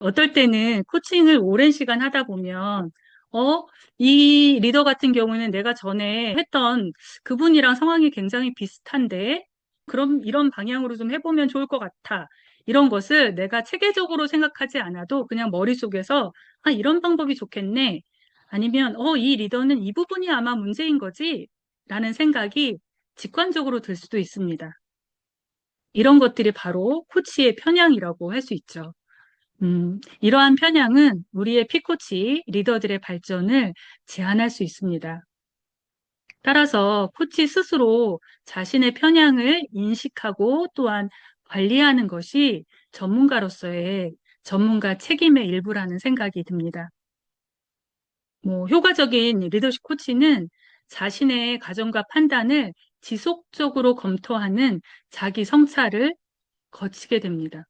어떨 때는 코칭을 오랜 시간 하다 보면, 어, 이 리더 같은 경우는 내가 전에 했던 그분이랑 상황이 굉장히 비슷한데, 그럼 이런 방향으로 좀 해보면 좋을 것 같아. 이런 것을 내가 체계적으로 생각하지 않아도 그냥 머릿속에서, 아, 이런 방법이 좋겠네. 아니면, 이 리더는 이 부분이 아마 문제인 거지? 라는 생각이 직관적으로 들 수도 있습니다. 이런 것들이 바로 코치의 편향이라고 할 수 있죠. 이러한 편향은 우리의 피코치, 리더들의 발전을 제한할 수 있습니다. 따라서 코치 스스로 자신의 편향을 인식하고 또한 관리하는 것이 전문가로서의 전문가 책임의 일부라는 생각이 듭니다. 효과적인 리더십 코치는 자신의 가정과 판단을 지속적으로 검토하는 자기 성찰을 거치게 됩니다.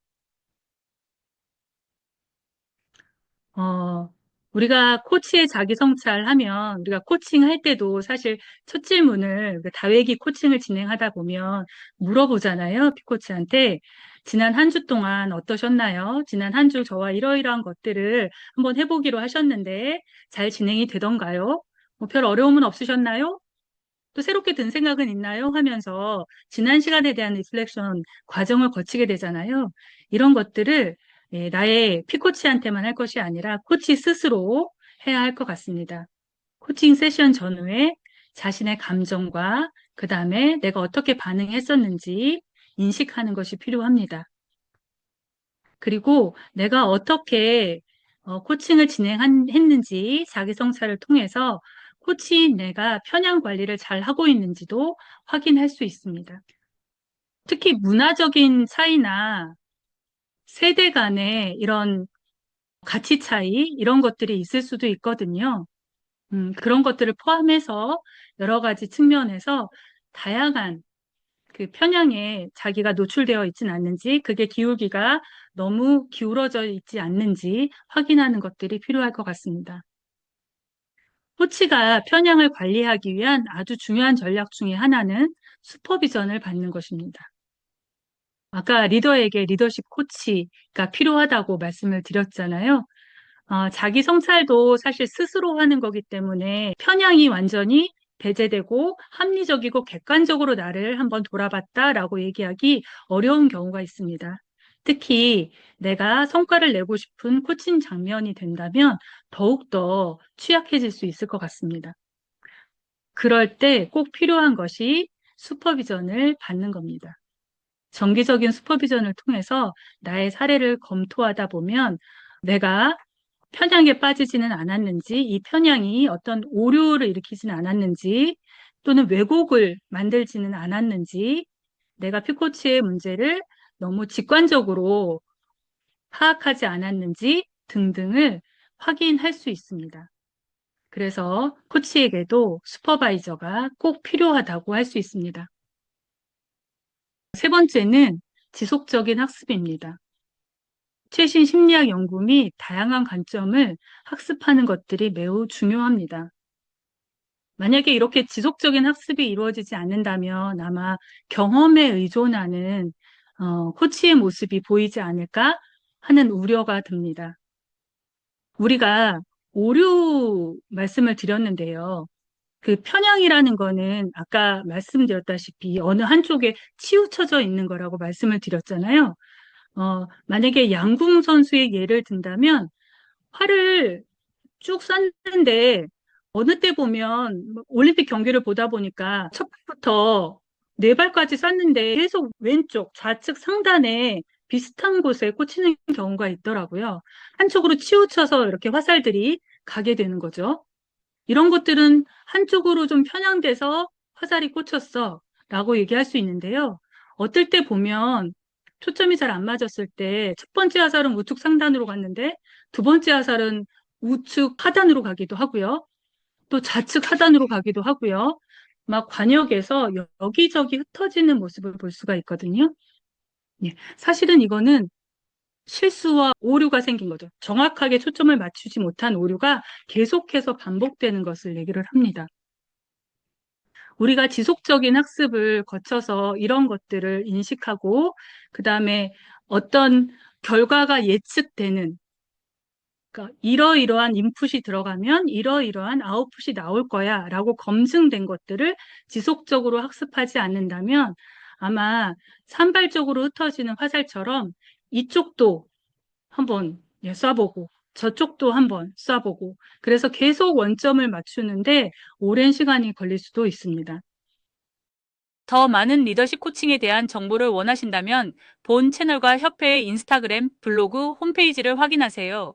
어, 우리가 코치의 자기 성찰하면 우리가 코칭할 때도 사실 첫 질문을 그 다회기 코칭을 진행하다 보면 물어보잖아요. 피코치한테 지난 한 주 동안 어떠셨나요? 지난 한 주 저와 이러이러한 것들을 한번 해보기로 하셨는데 잘 진행이 되던가요? 별 어려움은 없으셨나요? 또 새롭게 든 생각은 있나요? 하면서 지난 시간에 대한 리플렉션 과정을 거치게 되잖아요. 이런 것들을 나의 피코치한테만 할 것이 아니라 코치 스스로 해야 할 것 같습니다. 코칭 세션 전후에 자신의 감정과 그 다음에 내가 어떻게 반응했었는지 인식하는 것이 필요합니다. 그리고 내가 어떻게 코칭을 진행했는지 자기 성찰을 통해서 코치인 내가 편향 관리를 잘 하고 있는지도 확인할 수 있습니다. 특히 문화적인 차이나 세대 간의 이런 가치 차이, 이런 것들이 있을 수도 있거든요. 그런 것들을 포함해서 여러 가지 측면에서 다양한 그 편향에 자기가 노출되어 있지는 않는지, 그게 기울기가 너무 기울어져 있지 않는지 확인하는 것들이 필요할 것 같습니다. 코치가 편향을 관리하기 위한 아주 중요한 전략 중에 하나는 슈퍼비전을 받는 것입니다. 아까 리더에게 리더십 코치가 필요하다고 말씀을 드렸잖아요. 자기 성찰도 사실 스스로 하는 거기 때문에 편향이 완전히 배제되고 합리적이고 객관적으로 나를 한번 돌아봤다라고 얘기하기 어려운 경우가 있습니다. 특히 내가 성과를 내고 싶은 코칭 장면이 된다면 더욱더 취약해질 수 있을 것 같습니다. 그럴 때 꼭 필요한 것이 슈퍼비전을 받는 겁니다. 정기적인 슈퍼비전을 통해서 나의 사례를 검토하다 보면 내가 편향에 빠지지는 않았는지, 이 편향이 어떤 오류를 일으키지는 않았는지, 또는 왜곡을 만들지는 않았는지, 내가 피코치의 문제를 너무 직관적으로 파악하지 않았는지 등등을 확인할 수 있습니다. 그래서 코치에게도 슈퍼바이저가 꼭 필요하다고 할 수 있습니다. 세 번째는 지속적인 학습입니다. 최신 심리학 연구 및 다양한 관점을 학습하는 것들이 매우 중요합니다. 만약에 이렇게 지속적인 학습이 이루어지지 않는다면 아마 경험에 의존하는 코치의 모습이 보이지 않을까 하는 우려가 듭니다. 우리가 오류 말씀을 드렸는데요. 그 편향이라는 거는 아까 말씀드렸다시피 어느 한쪽에 치우쳐져 있는 거라고 말씀을 드렸잖아요. 만약에 양궁 선수의 예를 든다면 활을 쭉 쐈는데 어느 때 보면 올림픽 경기를 보다 보니까 첫 발부터 네 발까지 쐈는데 계속 왼쪽 좌측 상단에 비슷한 곳에 꽂히는 경우가 있더라고요. 한쪽으로 치우쳐서 이렇게 화살들이 가게 되는 거죠. 이런 것들은 한쪽으로 좀 편향돼서 화살이 꽂혔어 라고 얘기할 수 있는데요. 어떨 때 보면 초점이 잘 안 맞았을 때 첫 번째 화살은 우측 상단으로 갔는데 두 번째 화살은 우측 하단으로 가기도 하고요. 또 좌측 하단으로 가기도 하고요. 막 관역에서 여기저기 흩어지는 모습을 볼 수가 있거든요. 예, 사실은 이거는 실수와 오류가 생긴 거죠. 정확하게 초점을 맞추지 못한 오류가 계속해서 반복되는 것을 얘기를 합니다. 우리가 지속적인 학습을 거쳐서 이런 것들을 인식하고, 그 다음에 어떤 결과가 예측되는 그러니까 이러이러한 인풋이 들어가면 이러이러한 아웃풋이 나올 거야 라고 검증된 것들을 지속적으로 학습하지 않는다면 아마 산발적으로 흩어지는 화살처럼 이쪽도 한번 쏴보고 저쪽도 한번 쏴보고 그래서 계속 원점을 맞추는데 오랜 시간이 걸릴 수도 있습니다. 더 많은 리더십 코칭에 대한 정보를 원하신다면 본 채널과 협회의 인스타그램, 블로그, 홈페이지를 확인하세요.